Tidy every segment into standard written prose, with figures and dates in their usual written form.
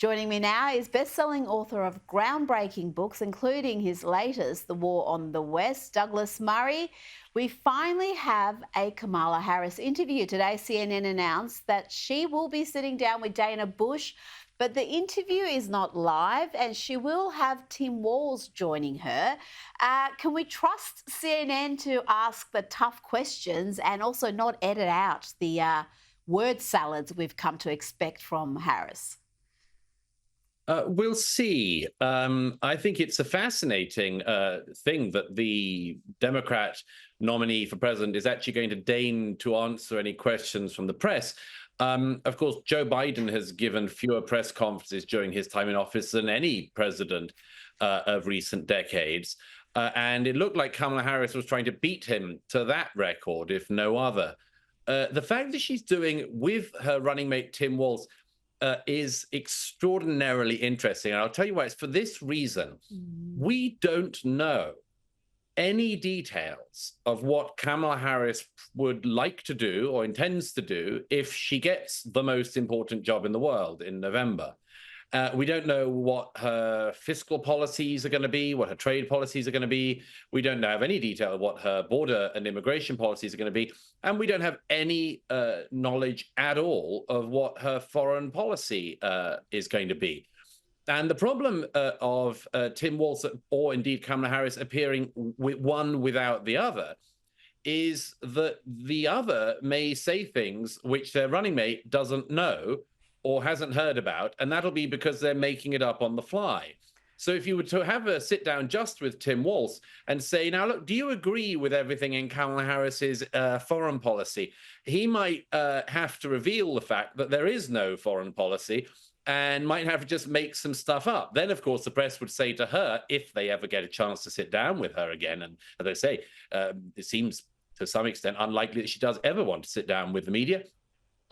Joining me now is best-selling author of groundbreaking books, including his latest, The War on the West, Douglas Murray. We finally have a Kamala Harris interview. Today, CNN announced that she will be sitting down with Dana Bush, but the interview is not live and she will have Tim Walz joining her. Can we trust CNN to ask the tough questions and also not edit out the word salads we've come to expect from Harris? We'll see. I think it's a fascinating thing that the Democrat nominee for president is actually going to deign to answer any questions from the press. Of course, Joe Biden has given fewer press conferences during his time in office than any president of recent decades. And it looked like Kamala Harris was trying to beat him to that record, if no other. The fact that she's doing with her running mate, Tim Walz, is extraordinarily interesting. And I'll tell you why. It's for this reason. We don't know any details of what Kamala Harris would like to do or intends to do if she gets the most important job in the world in November. We don't know what her fiscal policies are going to be, what her trade policies are going to be. We don't have any detail of what her border and immigration policies are going to be. And we don't have any knowledge at all of what her foreign policy is going to be. And the problem of Tim Walz or indeed Kamala Harris appearing with one without the other is that the other may say things which their running mate doesn't know or hasn't heard about, and that'll be because they're making it up on the fly. So if you were to have a sit down just with Tim Walz and say, now, look, do you agree with everything in Kamala Harris's foreign policy? He might have to reveal the fact that there is no foreign policy and might have to just make some stuff up. Then, of course, the press would say to her, if they ever get a chance to sit down with her again, and as I say, it seems to some extent unlikely that she does ever want to sit down with the media.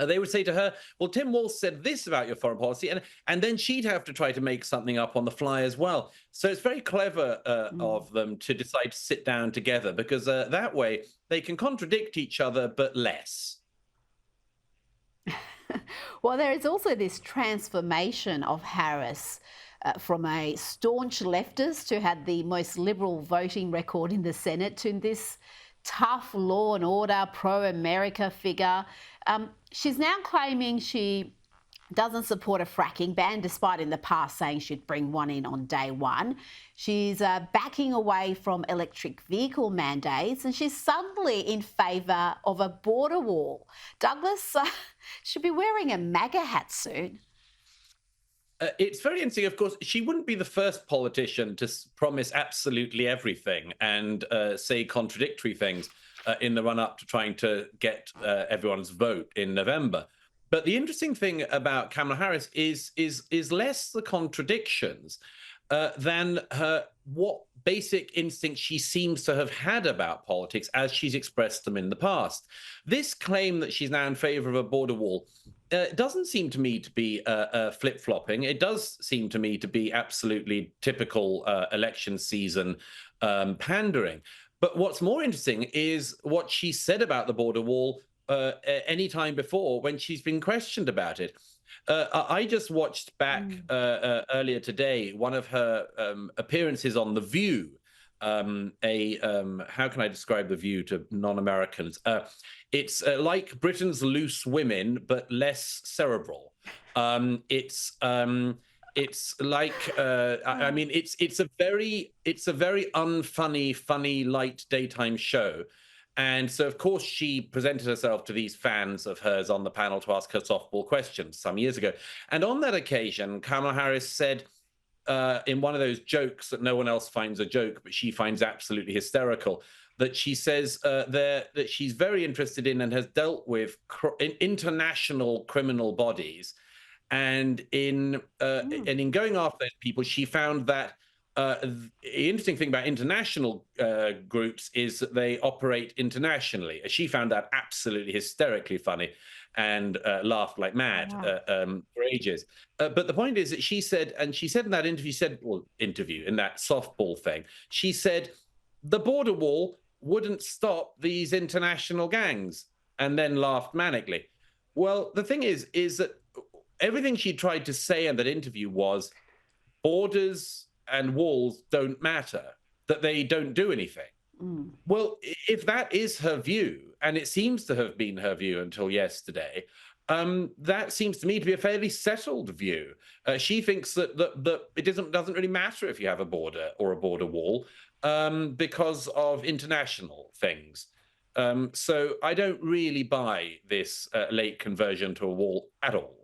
They would say to her, well, Tim Walz said this about your foreign policy, and then she'd have to try to make something up on the fly as well. So it's very clever of them to decide to sit down together, because that way they can contradict each other, but less. Well, there is also this transformation of Harris from a staunch leftist who had the most liberal voting record in the Senate to this tough law and order, pro-America figure. She's now claiming she doesn't support a fracking ban, despite in the past saying she'd bring one in on day one. She's backing away from electric vehicle mandates, and she's suddenly in favour of a border wall. Douglas should be wearing a MAGA hat soon. It's very interesting. Of course, she wouldn't be the first politician to promise absolutely everything and say contradictory things in the run-up to trying to get everyone's vote in November. But the interesting thing about Kamala Harris is less the contradictions than what basic instinct she seems to have had about politics as she's expressed them in the past. This claim that she's now in favor of a border wall doesn't seem to me to be flip-flopping. It does seem to me to be absolutely typical election season pandering. But what's more interesting is what she said about the border wall any time before when she's been questioned about it. I just watched back earlier today one of her appearances on The View. How can I describe The View to non-Americans? It's like Britain's Loose Women, but less cerebral. It's like I mean, it's a very unfunny, funny, light daytime show. And so, of course, she presented herself to these fans of hers on the panel to ask her softball questions some years ago. And on that occasion, Kamala Harris said, in one of those jokes that no one else finds a joke, but she finds absolutely hysterical, that she says that she's very interested in and has dealt with international criminal bodies. And in going after those people, she found that the interesting thing about international groups is that they operate internationally. She found that absolutely hysterically funny and laughed like mad for ages. But the point is that she said in that interview, in that softball thing, she said the border wall wouldn't stop these international gangs, and then laughed manically. Well, the thing is that everything she tried to say in that interview was borders and walls don't matter, that they don't do anything. Well, if that is her view, and it seems to have been her view until yesterday, that seems to me to be a fairly settled view. She thinks that it doesn't really matter if you have a border or a border wall because of international things. So I don't really buy this late conversion to a wall at all.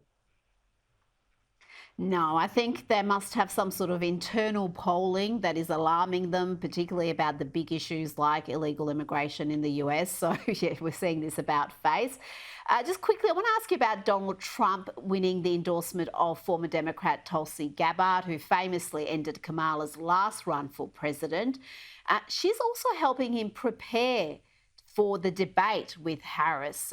No, I think they must have some sort of internal polling that is alarming them, particularly about the big issues like illegal immigration in the US. So, yeah, we're seeing this about face. Just quickly, I want to ask you about Donald Trump winning the endorsement of former Democrat Tulsi Gabbard, who famously ended Kamala's last run for president. She's also helping him prepare for the debate with Harris.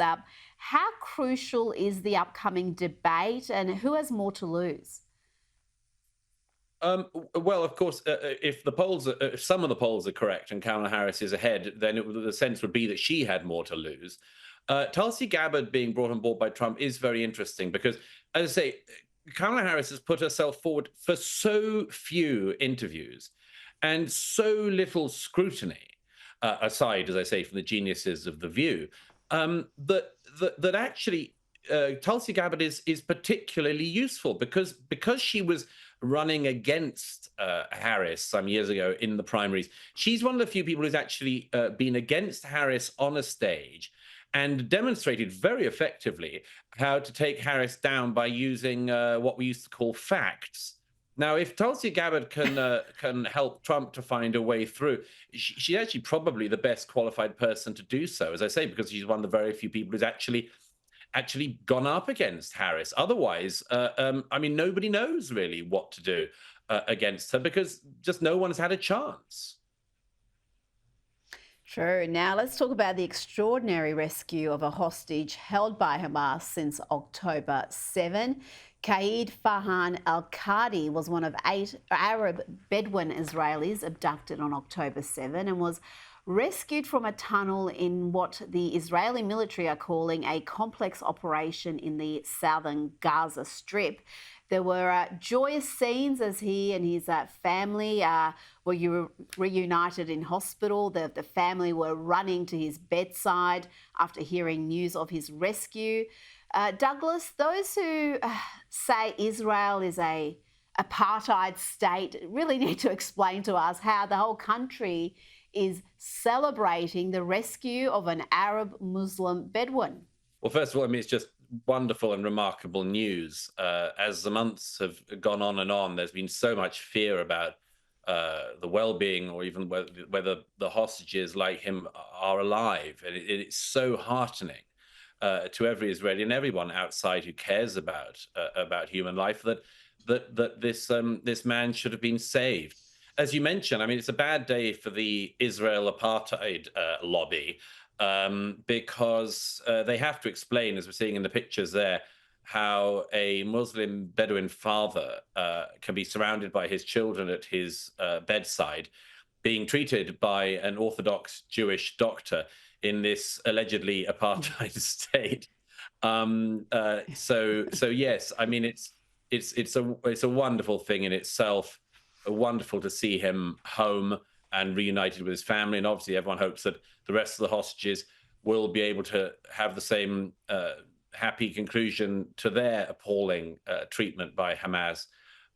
How crucial is the upcoming debate, and who has more to lose? Well, of course, if the polls, if some of the polls are correct and Kamala Harris is ahead, then the sense would be that she had more to lose. Tulsi Gabbard being brought on board by Trump is very interesting because, as I say, Kamala Harris has put herself forward for so few interviews and so little scrutiny, aside, as I say, from the geniuses of The View, that actually Tulsi Gabbard is particularly useful because she was running against Harris some years ago in the primaries. She's one of the few people who's actually been against Harris on a stage and demonstrated very effectively how to take Harris down by using what we used to call facts. Now, if Tulsi Gabbard can help Trump to find a way through, she's actually probably the best qualified person to do so, as I say, because she's one of the very few people who's actually gone up against Harris. Otherwise, I mean, nobody knows really what to do against her because just no one has had a chance. True. Now let's talk about the extraordinary rescue of a hostage held by Hamas since October 7. Qaid Farhan al-Qadi was one of 8 Arab Bedouin Israelis abducted on October 7 and was rescued from a tunnel in what the Israeli military are calling a complex operation in the southern Gaza Strip. There were joyous scenes as he and his family were reunited in hospital. The family were running to his bedside after hearing news of his rescue. Douglas, those who say Israel is a apartheid state really need to explain to us how the whole country is celebrating the rescue of an Arab Muslim Bedouin. Well, first of all, I mean, it's just wonderful and remarkable news. As the months have gone on, there's been so much fear about the well-being or even whether the hostages like him are alive. And it's so heartening to every Israeli and everyone outside who cares about human life that this man should have been saved. As you mentioned, I mean, it's a bad day for the Israel apartheid lobby because they have to explain, as we're seeing in the pictures there, how a Muslim Bedouin father can be surrounded by his children at his bedside, being treated by an Orthodox Jewish doctor in this allegedly apartheid state. So yes, I mean, it's a wonderful thing in itself. Wonderful to see him home and reunited with his family, and obviously everyone hopes that the rest of the hostages will be able to have the same happy conclusion to their appalling treatment by Hamas.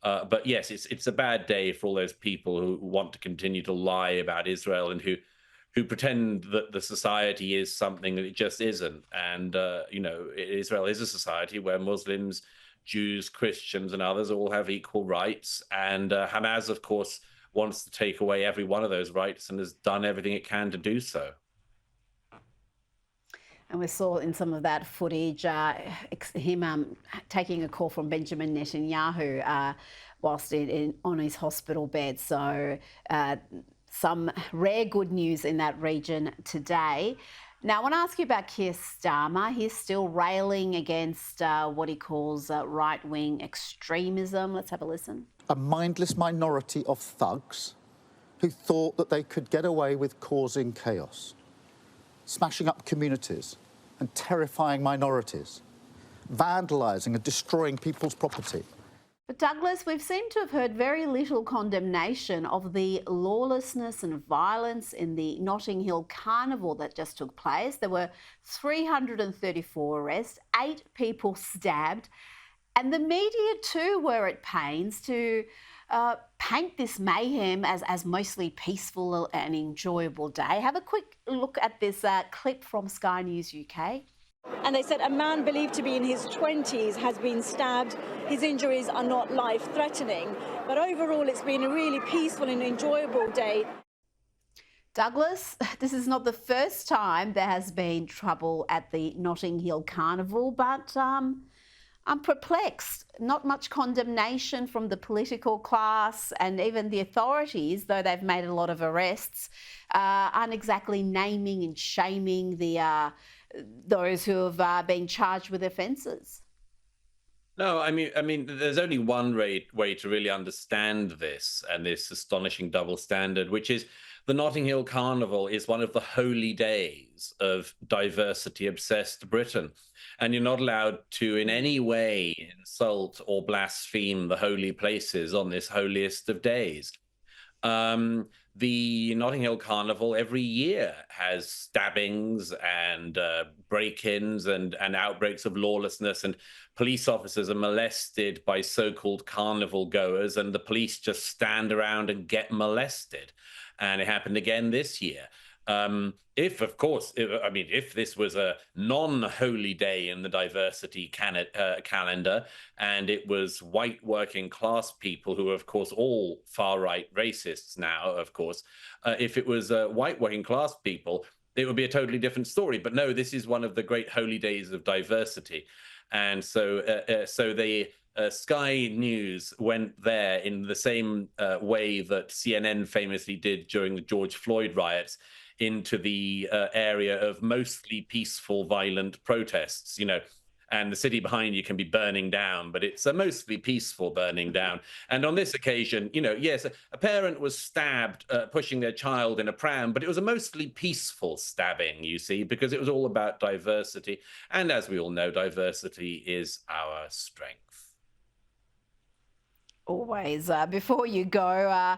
But yes, it's a bad day for all those people who want to continue to lie about Israel and who pretend that the society is something that it just isn't. And Israel is a society where Muslims, Jews, Christians, and others all have equal rights. And Hamas, of course, wants to take away every one of those rights and has done everything it can to do so. And we saw in some of that footage him taking a call from Benjamin Netanyahu whilst on his hospital bed. So some rare good news in that region today. Now, I want to ask you about Keir Starmer. He's still railing against what he calls right-wing extremism. Let's have a listen. A mindless minority of thugs who thought that they could get away with causing chaos, smashing up communities and terrifying minorities. vandalising and destroying people's property. But Douglas, we've seemed to have heard very little condemnation of the lawlessness and violence in the Notting Hill Carnival that just took place. There were 334 arrests, 8 people stabbed, and the media too were at pains to paint this mayhem as mostly peaceful and enjoyable day. Have a quick look at this clip from Sky News UK. And they said a man believed to be in his 20s has been stabbed. His injuries are not life-threatening. But overall, it's been a really peaceful and enjoyable day. Douglas, this is not the first time there has been trouble at the Notting Hill Carnival, but I'm perplexed. Not much condemnation from the political class and even the authorities, though they've made a lot of arrests, aren't exactly naming and shaming those who have been charged with offences. No, I mean, there's only one way to really understand this and this astonishing double standard, which is the Notting Hill Carnival is one of the holy days of diversity-obsessed Britain. And you're not allowed to in any way insult or blaspheme the holy places on this holiest of days. The Notting Hill Carnival every year has stabbings and break-ins and outbreaks of lawlessness, and police officers are molested by so-called carnival goers, and the police just stand around and get molested. And it happened again this year. If this was a non-holy day in the diversity calendar, and it was white working class people who are, of course, all far-right racists now, of course, if it was white working class people, it would be a totally different story. But no, this is one of the great holy days of diversity. And so the Sky News went there in the same way that CNN famously did during the George Floyd riots, into the area of mostly peaceful, violent protests, and the city behind you can be burning down, but it's a mostly peaceful burning down. And on this occasion, yes, a parent was stabbed pushing their child in a pram, but it was a mostly peaceful stabbing, you see, because it was all about diversity. And as we all know, diversity is our strength. Always. Before you go,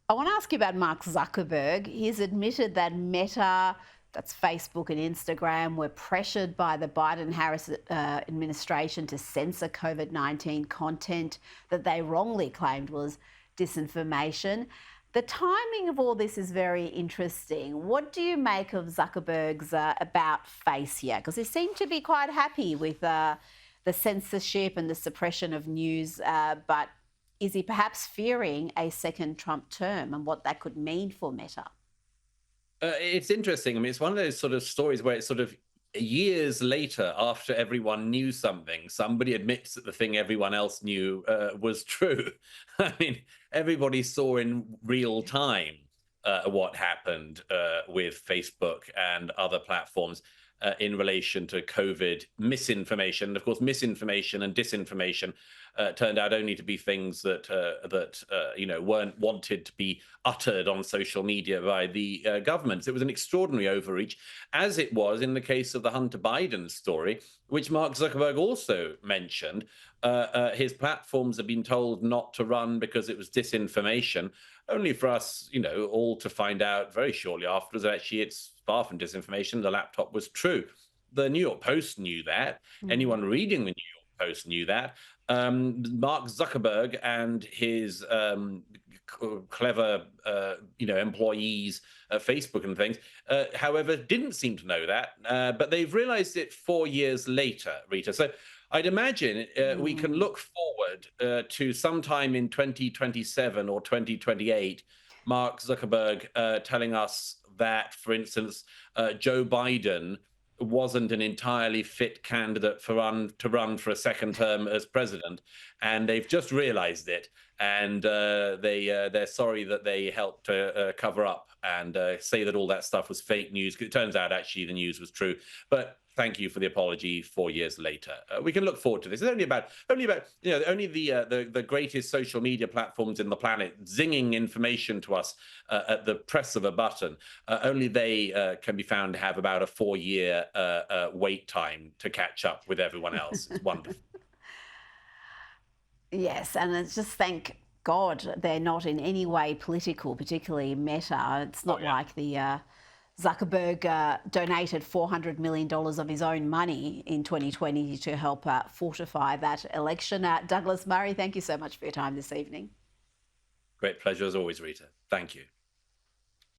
I want to ask you about Mark Zuckerberg. He's admitted that Meta, that's Facebook and Instagram, were pressured by the Biden-Harris administration to censor COVID-19 content that they wrongly claimed was disinformation. The timing of all this is very interesting. What do you make of Zuckerberg's about face here? Because he seemed to be quite happy with the censorship and the suppression of news, but is he perhaps fearing a second Trump term and what that could mean for Meta? It's interesting. I mean, it's one of those sort of stories where it's sort of years later, after everyone knew something, somebody admits that the thing everyone else knew was true. I mean, everybody saw in real time what happened with Facebook and other platforms in relation to COVID misinformation. And of course, misinformation and disinformation turned out only to be things that weren't wanted to be uttered on social media by the governments. It was an extraordinary overreach, as it was in the case of the Hunter Biden story, which Mark Zuckerberg also mentioned. His platforms have been told not to run because it was disinformation, only for us, all to find out very shortly afterwards, actually, it's far from disinformation. The laptop was true. The New York Post knew that. Anyone reading the New York Post knew that. Mark Zuckerberg and his clever, employees at Facebook and things, however, didn't seem to know that. But they've realized it 4 years later, Rita. So I'd imagine we can look forward to sometime in 2027 or 2028, Mark Zuckerberg telling us that, for instance, Joe Biden wasn't an entirely fit candidate to run for a second term as president, and they've just realized it, and they're sorry that they helped cover up and say that all that stuff was fake news. It turns out actually the news was true. But thank you for the apology 4 years later. We can look forward to this. It's only about only the greatest social media platforms in the planet zinging information to us at the press of a button. Only they can be found to have about a 4-year wait time to catch up with everyone else. It's wonderful. Yes, and it's just thank God they're not in any way political, particularly Meta. It's not like the Zuckerberg donated $400 million of his own money in 2020 to help fortify that election. Douglas Murray, thank you so much for your time this evening. Great pleasure as always, Rita. Thank you.